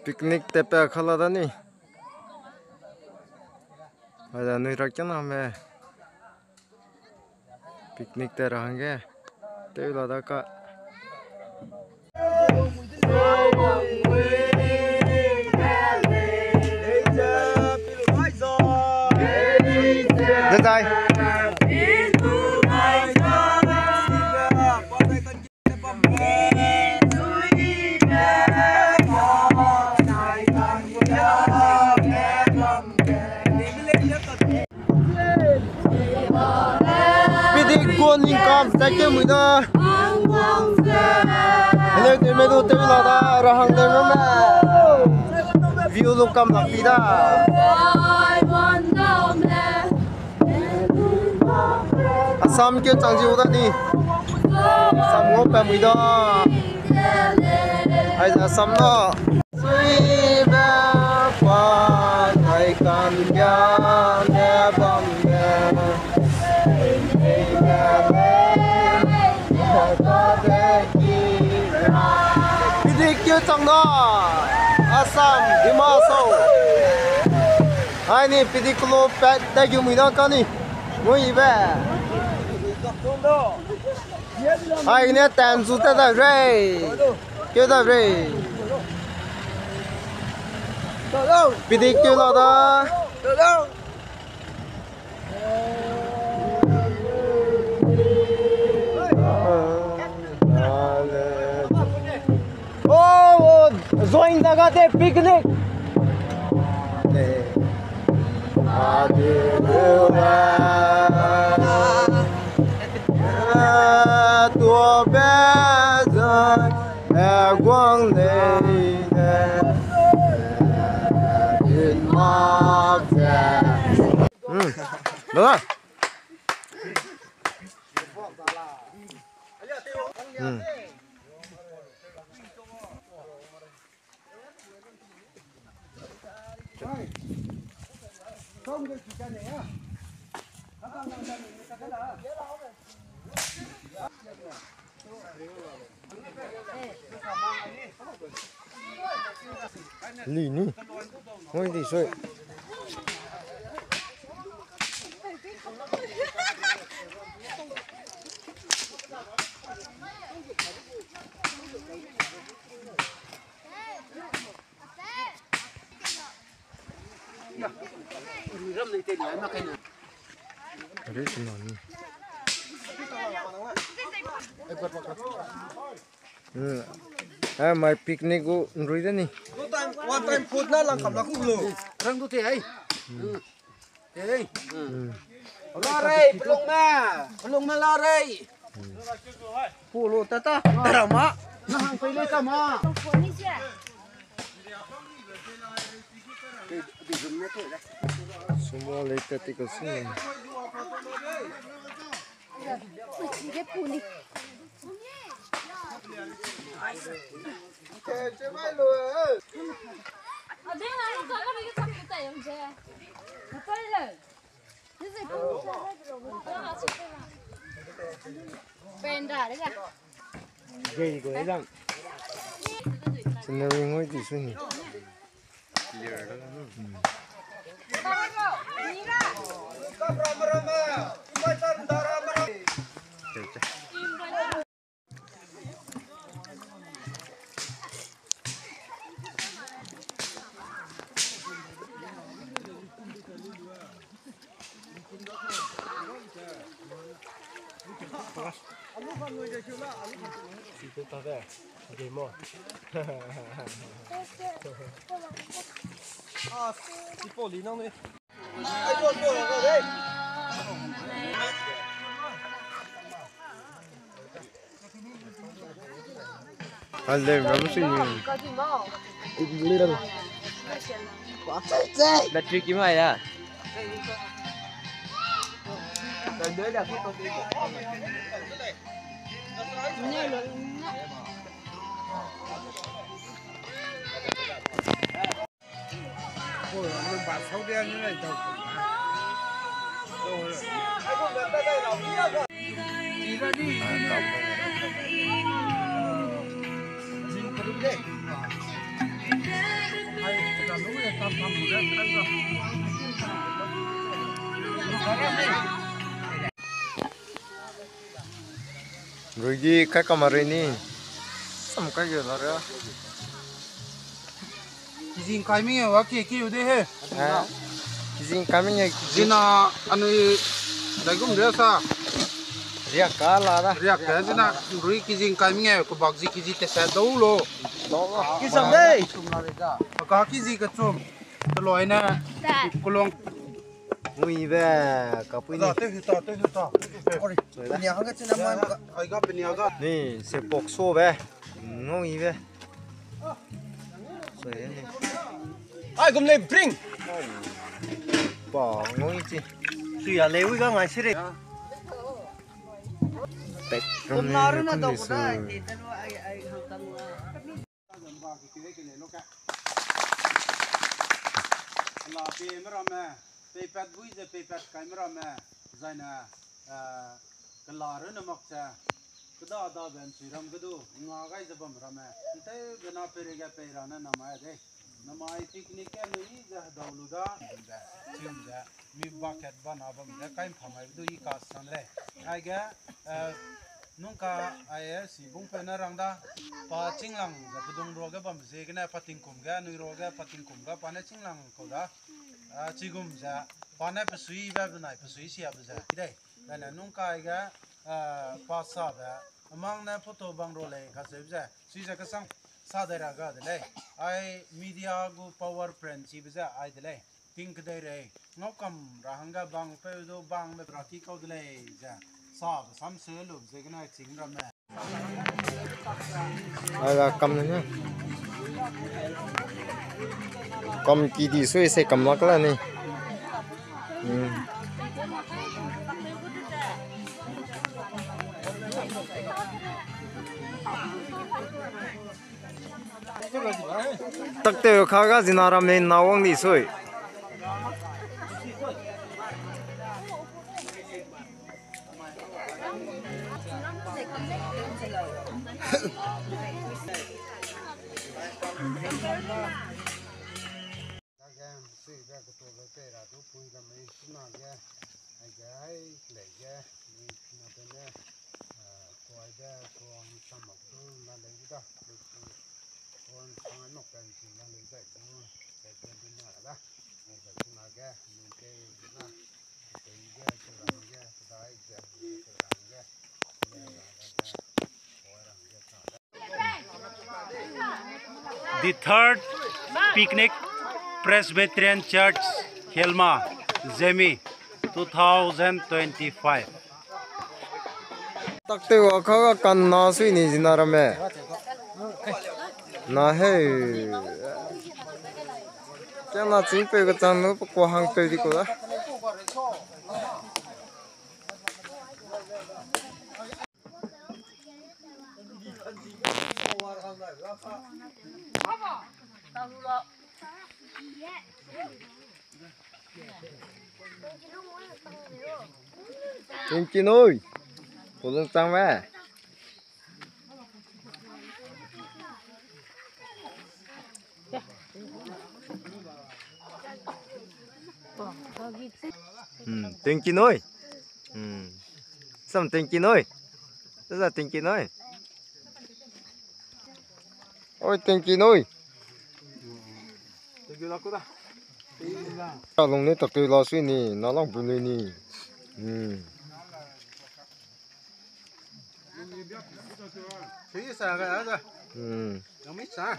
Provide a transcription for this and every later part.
पिकनिक ते पे खला था नहीं आजा नहीं रखते ना हमें पिकनिक ते रहेंगे ते लादा का Đây quân income tại cái mùi đó lên đến mấy đồ tên là ta ra hàng đến mà view lúc cầm lắm đi đó Assam kia chẳng chịu ta đi Assam ngốc bè mùi đó hay là Assam đó suy bè qua ngày càng nhớ nghe bằng nghe Pidik kêu trong đó Assam, Dimaso Hai ni pidik kalau pet dah kêu mui dah kan ni Mui be Hai ni tan su ta dah rei Kêu dah rei Pidik kêu lah dah Join jagah picnic. Tua bé rơi quang lên in mọc ra. Đúng rồi. Không được chỉ này á. Lì nè. Ngồi đi rồi. Ada semua ni. My picnic go nrui dah ni. One time food na lang kam laku lo. Rang tu teh ai. Teh. Lari pelung ma lari. Puluh tata. Drama. Nahang pilih kama. Semua letak di sini. Gay gue lang. Senang ngoi di sini. Situ tak ada, demo. Ah, si poli nang ni. Ayo, ayo, ayo. Alde, berapa sih ni? Beli dah. Bateri gimana ya? Dan dia dah foto tu. Ini loh. Oh, ini basah dia ni dah tahu. Aku dah dah dah dah. Tidak ni. Jin perlu deh. rồi gì cái camera này xong cái gì đó rồi Kizin kai mi wa ki ki ude he. à cái kami như Zina anu dai gum de sa. riak cả là đó Riak ka zina rui kizin kai mi ko bak zi kizi te sa do lo. đó Ki sam dei. Ka kizi ka chum. To loi na kulong. mui về cặp Ta này te ta. Ori. Nya ha ga china man ai ga pe nya ga. nè sẽ bọc xô về ngon về rồi này Ai gum le bring. bỏ ngon chứ suy à lấy cái ngày xưa đấy tết trong này không được sự La pe mera me pe pat bui je pe pat kai mera me zaina kalar na makcha kada da ben siram gadu nga gai je bam rame te gana pere ga pe rana na ma de na mai picnic ke ni je dauluda chim je mi bucket bana bam de kai phamai du I ka san re ai ga nungka ai si bung pe na rangda pa chinglang ja budung ro ga bam je gna pating kum ga nui ro ga pating kum ga pa na chinglang ko da chigum ja pa na pe sui ba na pe sui sia ba ja dai na nungka ai ga pa sa ba amang na photo bang ro le ka se ja sui ja ka sang sa da ra ga de le ai media go power print chi ba ja ai de le pink de re ngau kam rahanga bang pe do bang me praki ko de le ja sa sam se lu je gna ching ra me ai là cầm này nhá cầm kỳ đi xuôi sẽ cầm nó cái là này tắc tiêu khá cái gì nào mình nào ông đi xuôi the third picnic Presbyterian Church Helma Zemi 2025 tắc tiêu khá cái cần nó suy nghĩ gì nào rồi mẹ nó hay cái nó chỉ phải cái trang nó qua hàng tới đi cô đó Tiên Chi ơi, cô lưng trang về. Tiên Chi ơi, sao Tiên Chi ơi, đó là Tiên Chi ơi. Ôi Tiên Chi ơi. Lồng này tập từ lo suy nè, nó lòng bùn lên nè. Thấy sao cái đó nó mít sao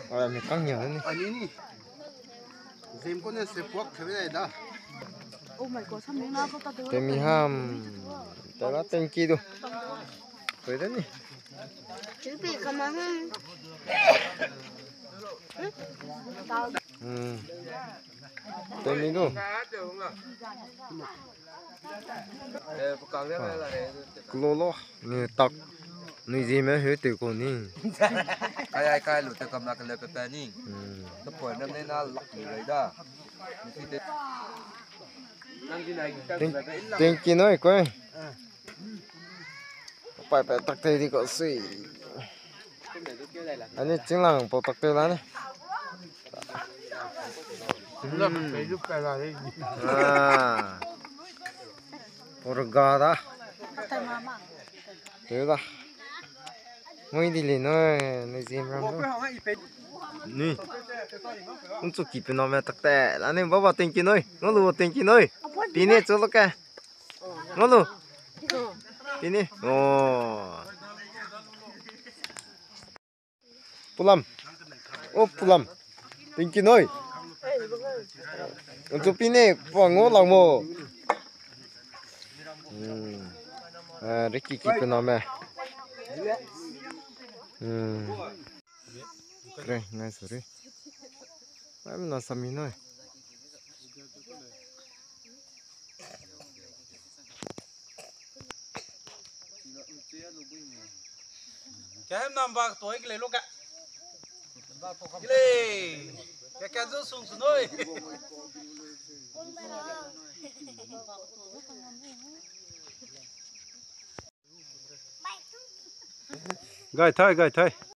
Mình căng nhiều đấy. anh đi dìm con này sẽ buộc cái này đó Cái mi ham, tại nó Tiên Chi đâu. Vậy đấy nè. Chứ bị không ăn Tên mình đâu? Lolo, nè tắc, nè gì mà hết từ con nè. Ai kai lu te kam na ka le pe pe ni to poi nam ne na lak ni lai da Tiên Chi nói coi. Phải tắc thế thì có suy. anh ấy chính là bộ tắc tiêu lá này à Porga đó thế đó mới đi lên nói gì mà nè không chụp kịp nó mà tắc tè là nên bảo tiền kia nơi nó luôn tiền kia nơi tí này cho nó cái nó luôn tí này ồ pulam ô pulam tiền kia nơi untuk ini pango lamo Ricky keep nama keren nice sorry I'm not some minoi cái em nằm vào tối cái lấy lúc ạ cái này cái rớt xuống xuống thôi Gai thôi